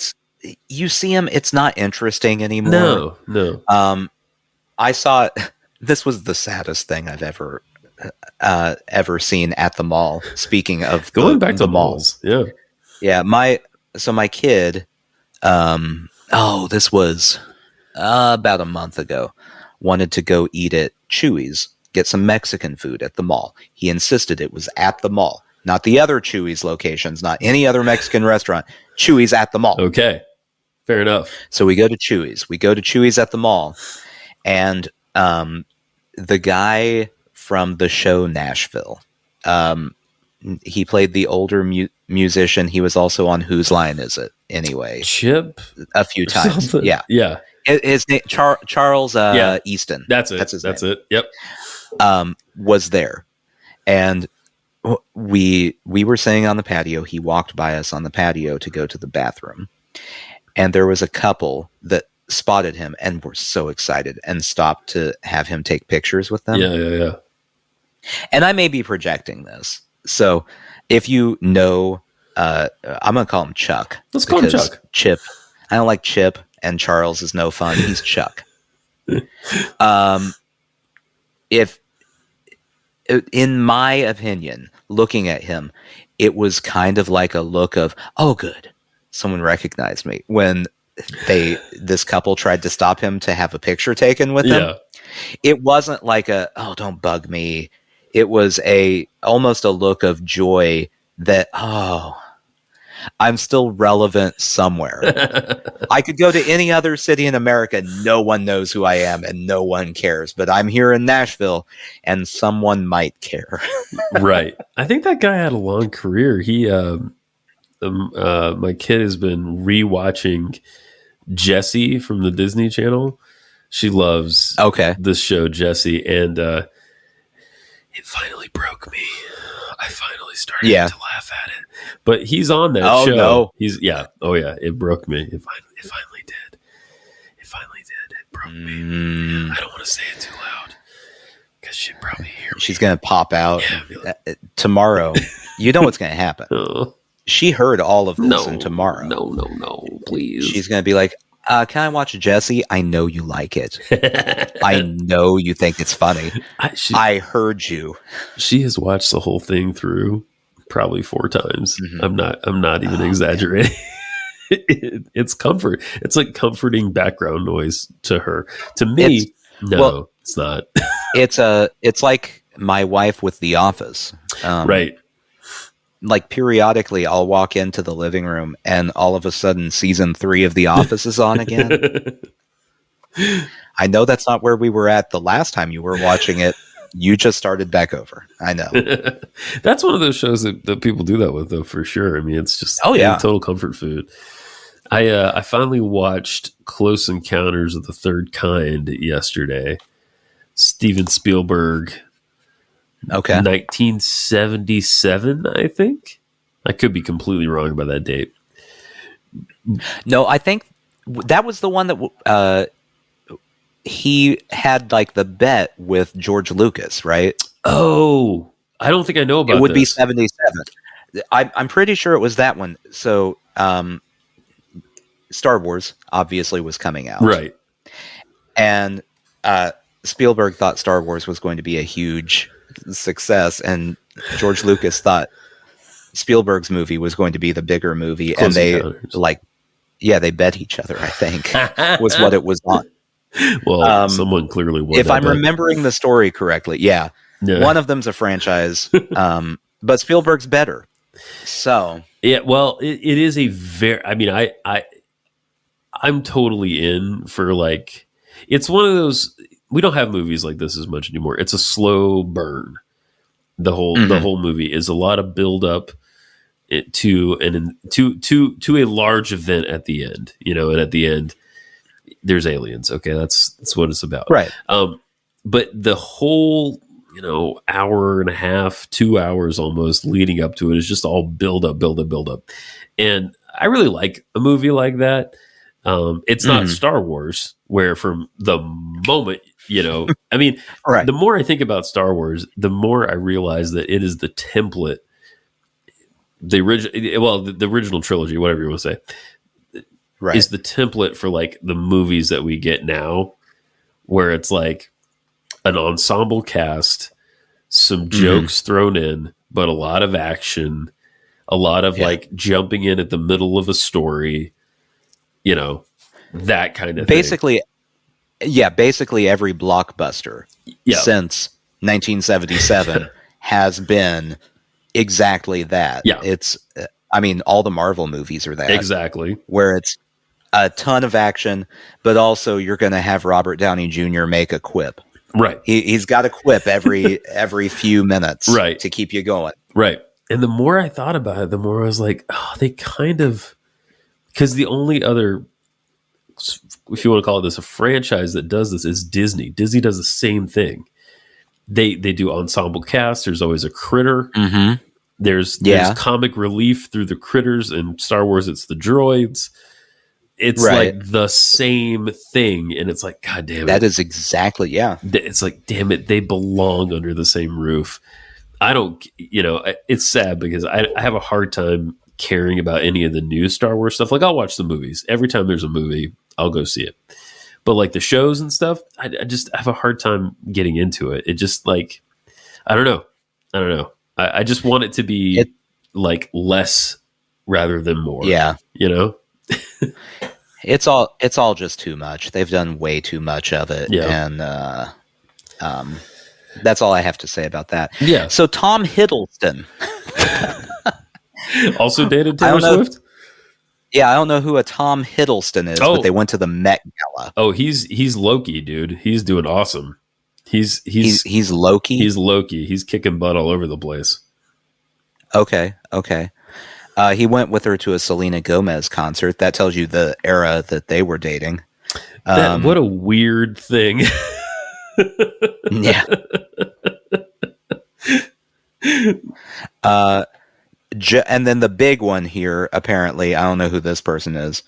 you see him. It's not interesting anymore. No. I saw it. This was the saddest thing I've ever seen at the mall. Speaking of Going back the to malls. Yeah. Yeah. My kid, this was about a month ago, wanted to go eat at Chewy's, get some Mexican food at the mall. He insisted it was at the mall, not the other Chewy's locations, not any other Mexican restaurant. Chewy's at the mall. Okay. Fair enough. So we go to Chewy's. We go to Chewy's at the mall, and the guy from the show Nashville, he played the older musician. He was also on Whose Line Is It Anyway? Chip? A few times. Something. Yeah. Yeah. His name, Charles Easton. That's it. That's his That's name. it. Yep. Was there. And we were sitting on the patio. He walked by us on the patio to go to the bathroom. And there was a couple that spotted him and were so excited and stopped to have him take pictures with them. Yeah. And I may be projecting this. So if you know, I'm going to call him Chuck. Let's call him Chuck. Chip. I don't like Chip, and Charles is no fun. He's Chuck. If, in my opinion, looking at him, it was kind of like a look of, oh, good, someone recognized me, when this couple tried to stop him to have a picture taken with him. It wasn't like a, oh, don't bug me. It was almost a look of joy that, oh, I'm still relevant somewhere. I could go to any other city in America. No one knows who I am and no one cares, but I'm here in Nashville and someone might care. Right. I think that guy had a long career. He, my kid has been rewatching Jessie from the Disney Channel. She loves this show, Jessie, and it finally broke me. I finally started to laugh at it. But he's on that show. No. It broke me. It finally did. It broke me. I don't want to say it too loud because she'd probably hear me. She's going to pop out tomorrow. You know what's going to happen. She heard all of this, and tomorrow. No, please. She's going to be like, can I watch Jessie? I know you like it. I know you think it's funny. I heard you. She has watched the whole thing through probably 4 times. Mm-hmm. I'm not even exaggerating. It's comfort. It's like comforting background noise to her. To me, it's not. It's like my wife with The Office. Right. Like periodically I'll walk into the living room and all of a sudden season 3 of The Office is on again. I know that's not where we were at the last time you were watching it. You just started back over. I know. That's one of those shows that people do that with, though, for sure. I mean, it's just total comfort food. I finally watched Close Encounters of the Third Kind yesterday. Steven Spielberg. Okay. 1977, I think. I could be completely wrong about that date. No, I think that was the one that he had like the bet with George Lucas, right? Oh, I don't think I know about it. It would be 77. I'm pretty sure it was that one. So Star Wars obviously was coming out. Right. And Spielberg thought Star Wars was going to be a huge success, and George Lucas thought Spielberg's movie was going to be the bigger movie. Close and Encounters. they bet each other, I think, was what it was on. Well, someone clearly won. If I'm remembering the story correctly, one of them's a franchise, but Spielberg's better. So well, it is a very. I mean, I'm totally in for like. It's one of those. We don't have movies like this as much anymore. It's a slow burn. The whole movie is a lot of build up to a large event at the end. And at the end, there's aliens. Okay, that's what it's about. Right. But the whole, hour and a half, 2 hours almost leading up to it is just all build up. And I really like a movie like that. It's not Star Wars, where from the moment, I mean, right. The more I think about Star Wars, the more I realize that it is the template, the original trilogy, whatever you want to say, right, is the template for like the movies that we get now, where it's like an ensemble cast, some jokes thrown in, but a lot of action, a lot of like jumping in at the middle of a story, that kind of thing. Basically every blockbuster since 1977 has been exactly that. Yeah. It's, all the Marvel movies are that. Exactly. Where it's a ton of action, but also you're going to have Robert Downey Jr. make a quip. Right. He's got a quip every few minutes to keep you going. Right. And the more I thought about it, the more I was like, they kind of, because the only other, if you want to call it this, a franchise that does this is Disney. Disney does the same thing. They do ensemble cast. There's always a critter. Mm-hmm. There's comic relief through the critters. In Star Wars, it's the droids. It's like the same thing. And it's like, God damn it. That is exactly, It's like, damn it, they belong under the same roof. I don't, it's sad because I have a hard time caring about any of the new Star Wars stuff. Like, I'll watch the movies. Every time there's a movie, I'll go see it. But like the shows and stuff, I just have a hard time getting into it. It just like, I don't know. I just want it to be like less rather than more. Yeah. It's all just too much. They've done way too much of it. Yeah. And that's all I have to say about that. Yeah. So Tom Hiddleston also dated Taylor Swift. Yeah, I don't know who a Tom Hiddleston is, but they went to the Met Gala. Oh, he's Loki, dude. He's doing awesome. He's Loki. He's Loki. He's kicking butt all over the place. Okay. He went with her to a Selena Gomez concert. That tells you the era that they were dating. What a weird thing. Yeah. And then the big one here, apparently, I don't know who this person is.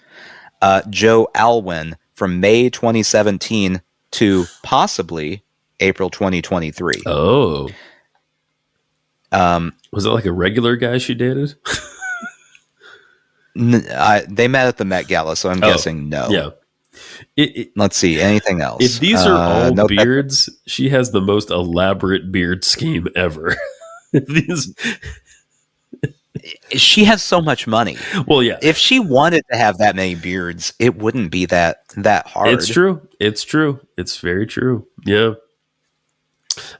Joe Alwyn from May 2017 to possibly April 2023. Oh. Was it like a regular guy she dated? They met at the Met Gala, so I'm guessing no. Yeah. Let's see. Anything else? If these are all beards, she has the most elaborate beard scheme ever. She has so much money. Well, yeah. If she wanted to have that many beards, it wouldn't be that hard. It's true. It's very true. Yeah.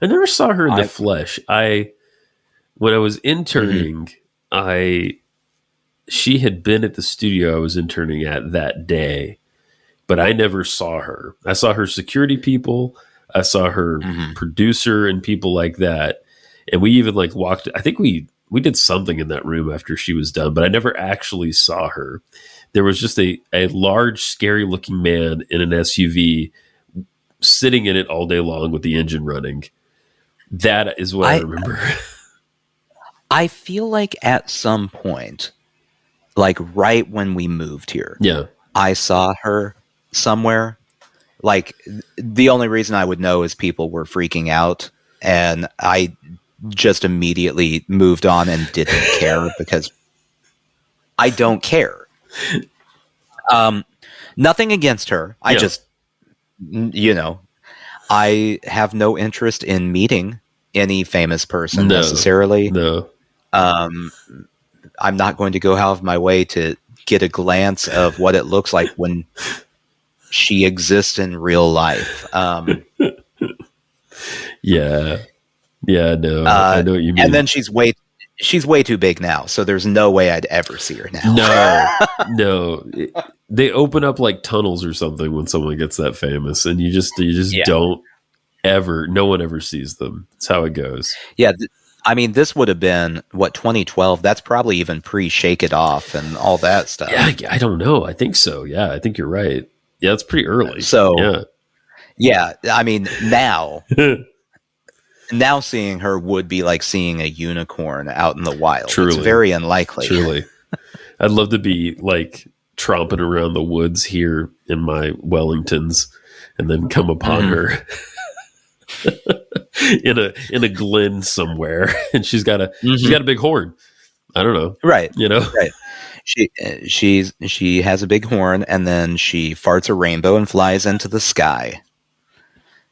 I never saw her in the flesh. When I was interning, she had been at the studio I was interning at that day, but I never saw her. I saw her security people. I saw her producer and people like that. And we even like walked, I think we did something in that room after she was done, but I never actually saw her. There was just a large, scary looking man in an SUV sitting in it all day long with the engine running. That is what I remember. I feel like at some point, like right when we moved here, I saw her somewhere. Like the only reason I would know is people were freaking out, and I just immediately moved on and didn't care because I don't care. Nothing against her. I just, I have no interest in meeting any famous person necessarily. No. I'm not going to go out of my way to get a glance of what it looks like when she exists in real life. Yeah, no, I know what you mean. And then she's way too big now, so there's no way I'd ever see her now. No. They open up like tunnels or something when someone gets that famous, and you just don't ever. No one ever sees them. That's how it goes. Yeah. I mean, this would have been, 2012? That's probably even pre-Shake It Off and all that stuff. Yeah, I don't know. I think so. Yeah, I think you're right. Yeah, it's pretty early. So, yeah, I mean, now seeing her would be like seeing a unicorn out in the wild. Truly. It's very unlikely. Truly. I'd love to be like tromping around the woods here in my Wellingtons and then come upon her. in a glen somewhere, and she's got a big horn. I don't know, right? Right. She has a big horn, and then she farts a rainbow and flies into the sky.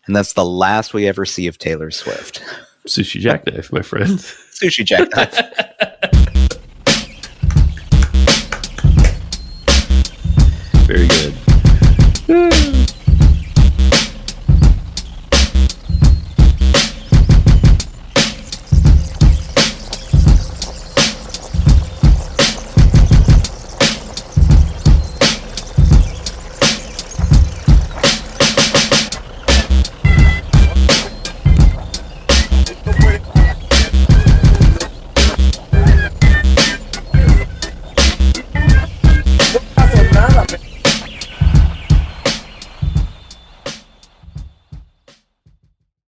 And that's the last we ever see of Taylor Swift. Sushi jackknife, my friend. Sushi jackknife.